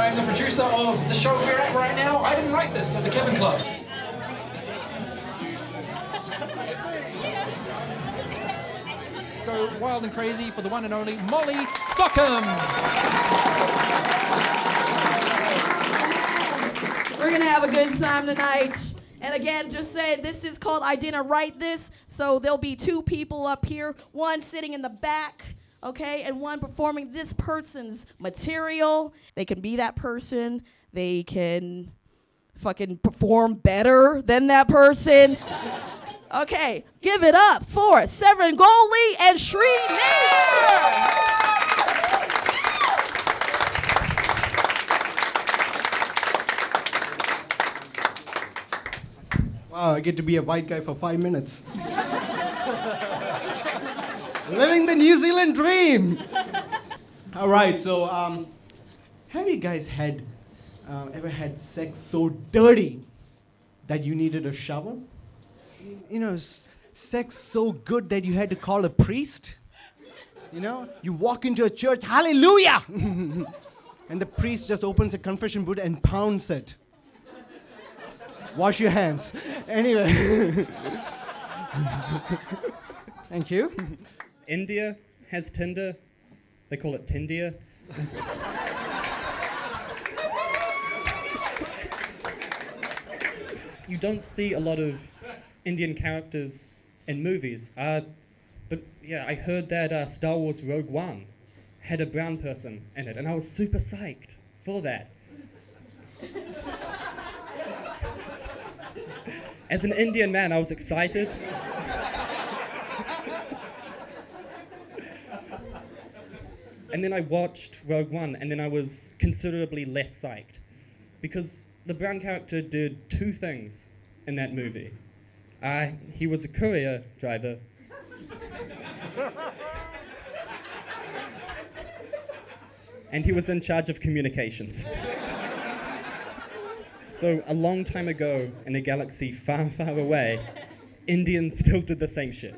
I am the producer of the show we're at right now. I didn't write this at the Cavern Club. Go wild and crazy for the one and only Molly Sokhom. We're gonna have a good time tonight. And again, just saying, this is called I Didn't Write This. So there'll be two people up here, one sitting in the back, okay, and one performing this person's material. They can be that person. They can fucking perform better than that person. Okay, give it up for Severin, Gourley, and Nair. Wow, I get to be a white guy for 5 minutes. Living the New Zealand dream. All right, so have you guys ever had sex so dirty that you needed a shower? You know, sex so good that you had to call a priest? You know, you walk into a church, hallelujah! And the priest just opens a confession book and pounds it. Wash your hands. Anyway. Thank you. India has Tinder. They call it Tindia. You don't see a lot of Indian characters in movies. But yeah, I heard that Star Wars Rogue One had a brown person in it, and I was super psyched for that. As an Indian man, I was excited. And then I watched Rogue One, and then I was considerably less psyched. Because the brown character did two things in that movie. He was a courier driver. And he was in charge of communications. So a long time ago, in a galaxy far, far away, Indians still did the same shit.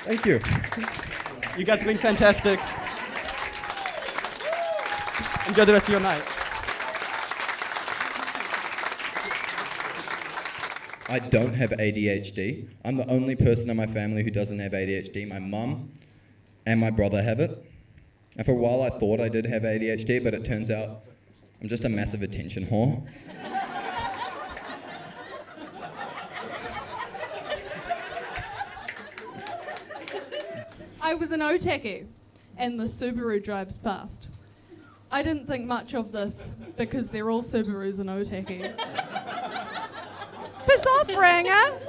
Thank you. You guys have been fantastic. Enjoy the rest of your night. I don't have ADHD. I'm the only person in my family who doesn't have ADHD. My mum and my brother have it. And for a while I thought I did have ADHD, but it turns out I'm just a massive attention whore. I was an Otaki, and the Subaru drives past. I didn't think much of this, because they're all Subarus and Otaki. Piss off, Ranger!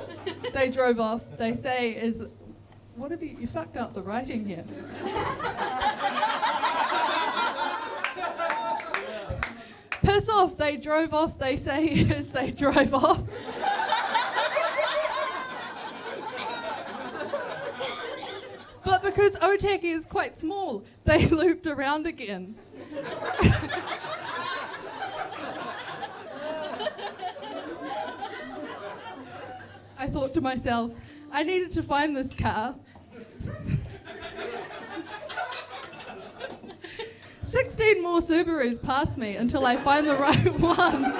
They drove off. They say, what have you fucked up the writing here. Piss off, they drove off, they say, as they drive off. But because Otaki is quite small, they looped around again. I thought to myself, I needed to find this car. 16 more Subarus pass me until I find the right one.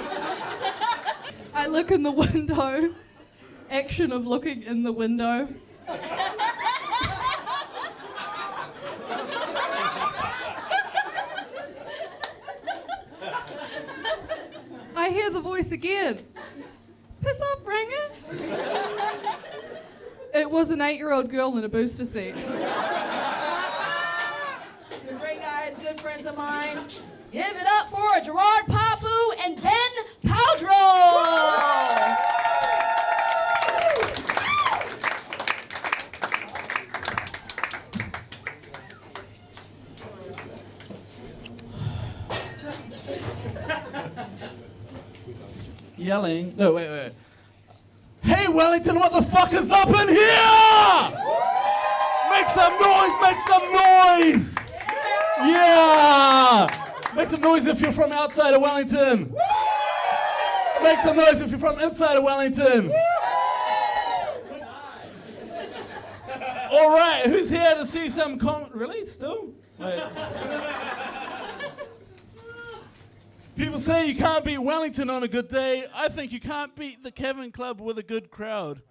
I look in the window. Action of looking in the window. I hear the voice again. Piss off, Ranger. It was an 8-year-old girl in a booster seat. They're great guys, good friends of mine. Give it up for Gerard, Paapu, and Ben Powdrell. Yelling. No, wait. Hey, Wellington, what the fuck is up in here? Make some noise! Yeah! Make some noise if you're from outside of Wellington. Make some noise if you're from inside of Wellington. All right, who's here to see some really? Still? Wait. People say you can't beat Wellington on a good day. I think you can't beat the Cavern Club with a good crowd.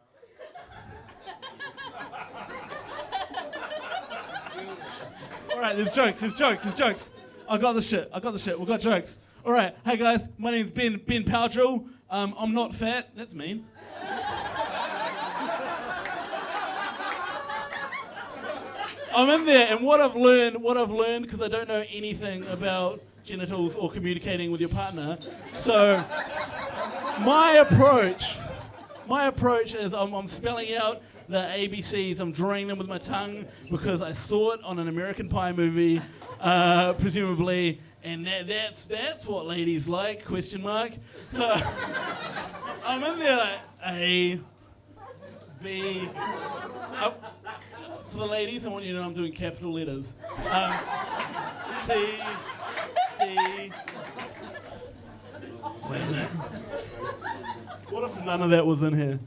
All right, there's jokes. I got the shit. We got jokes. All right, hey guys, my name's Ben Powdrell. I'm not fat. That's mean. I'm in there, and what I've learned, because I don't know anything about genitals or communicating with your partner. So my approach is I'm spelling out the ABCs. I'm drawing them with my tongue because I saw it on an American Pie movie, presumably, and that's what ladies like, ? So I'm in there like A, B. For the ladies, I want you to know I'm doing capital letters. C, D. Wait a minute. What if none of that was in here?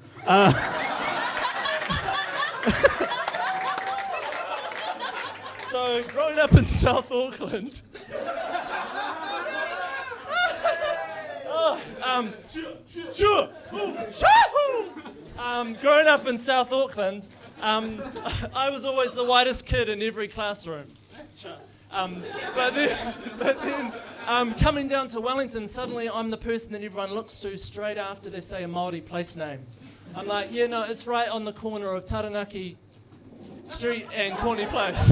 So, growing up in South Auckland. Growing up in South Auckland, I was always the whitest kid in every classroom. But then coming down to Wellington, suddenly I'm the person that everyone looks to straight after they say a Māori place name. I'm like, yeah, no, it's right on the corner of Taranaki Street and Corny Place.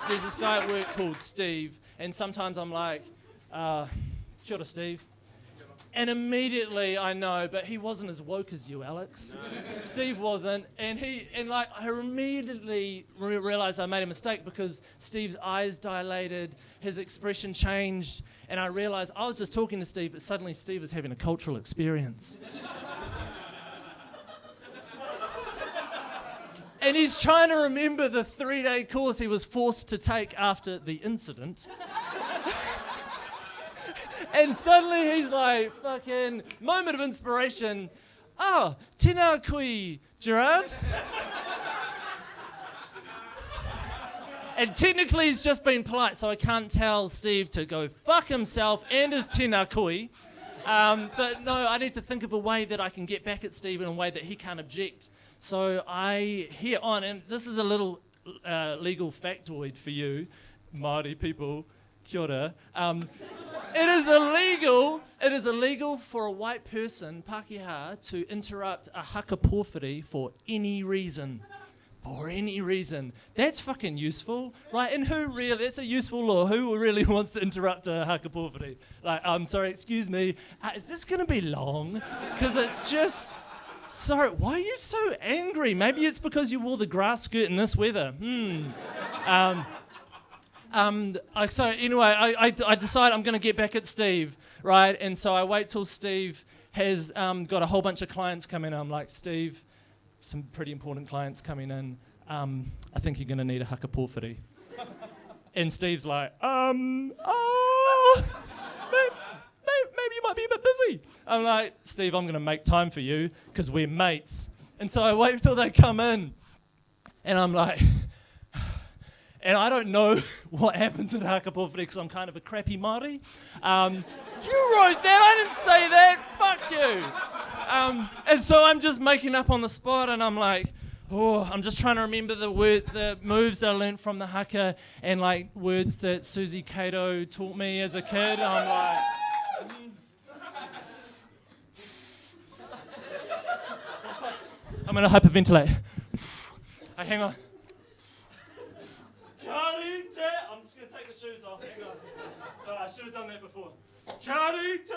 There's this guy at work called Steve, and sometimes I'm like, kia ora, Steve. And immediately I know, but he wasn't as woke as you, Alex. No. Steve wasn't, and I immediately realized I made a mistake because Steve's eyes dilated, his expression changed, and I realized I was just talking to Steve, but suddenly Steve was having a cultural experience. And he's trying to remember the 3-day course he was forced to take after the incident. And suddenly he's like, fucking, moment of inspiration. Oh, tēnā koe, Gerard. And technically he's just been polite, so I can't tell Steve to go fuck himself and his tēnā koe. But no, I need to think of a way that I can get back at Steve in a way that he can't object. So I hear on, and this is a little legal factoid for you, Māori people, kia ora. It is illegal for a white person, Pākehā, to interrupt a haka pōwhiri for any reason. For any reason. That's fucking useful, right? And it's a useful law. Who really wants to interrupt a haka pōwhiri? Like, I'm sorry, excuse me, is this going to be long? Because it's just... Sorry, why are you so angry? Maybe it's because you wore the grass skirt in this weather. So anyway, I decide I'm going to get back at Steve, right? And so I wait till Steve has got a whole bunch of clients come in. I'm like, Steve, some pretty important clients coming in. I think you're going to need a haka pōwhiri. And Steve's like, maybe you might be a bit busy. I'm like, Steve, I'm going to make time for you because we're mates. And so I wait till they come in. And I'm like... And I don't know what happens at haka pōwhiri because I'm kind of a crappy Māori. You wrote that, I didn't say that, fuck you. And so I'm just making up on the spot and I'm like, I'm just trying to remember the moves that I learnt from the haka and like words that Susie Cato taught me as a kid. I'm like... I'm going to hyperventilate. Hang on. I'm just going to take the shoes off. Hang on. Sorry, I should have done that before. Karite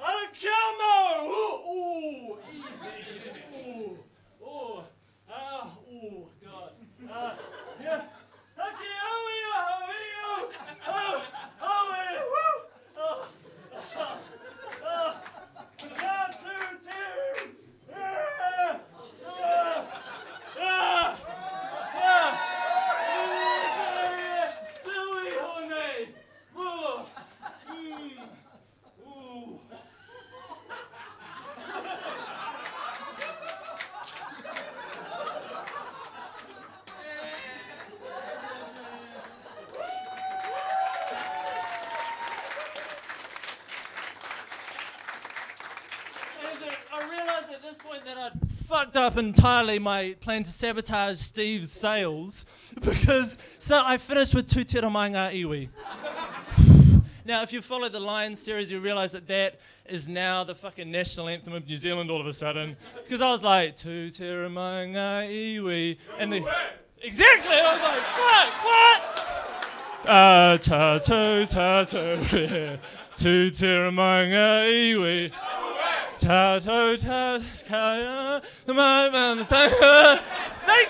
Arakamo! Ooh, easy. Ooh, oh, God. Yeah. Haki oe, oh, woo! fucked up entirely my plan to sabotage Steve's sales because I finished with Tu Tera Mai Ngā Iwi. Now, if you follow the Lions series, you realise that is now the fucking national anthem of New Zealand all of a sudden. Because I was like, Tu Tera Mai Ngā Iwi. And exactly! I was like, fuck, what? Ta-tu, Tu Tera Mai Ngā Iwi. Ta-tu, ta-kaya, They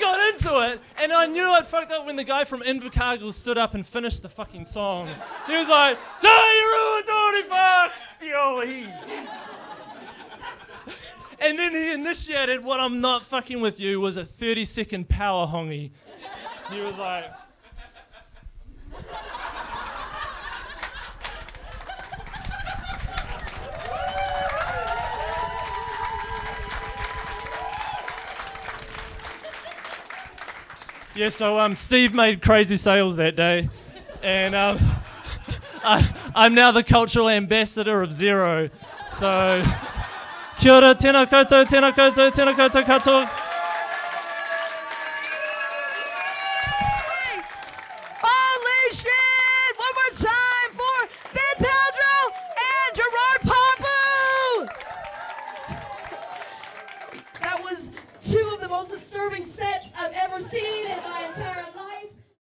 got into it, and I knew I'd fucked up when the guy from Invercargill stood up and finished the fucking song. He was like, Tairu Dori Fox! And then he initiated what I'm not fucking with you was a 30-second power hongi. He was like... Yeah, so Steve made crazy sales that day, and I'm now the cultural ambassador of Zero. So, kia ora, tēnā koutou, tēnā koutou, tēnā koutou katoa.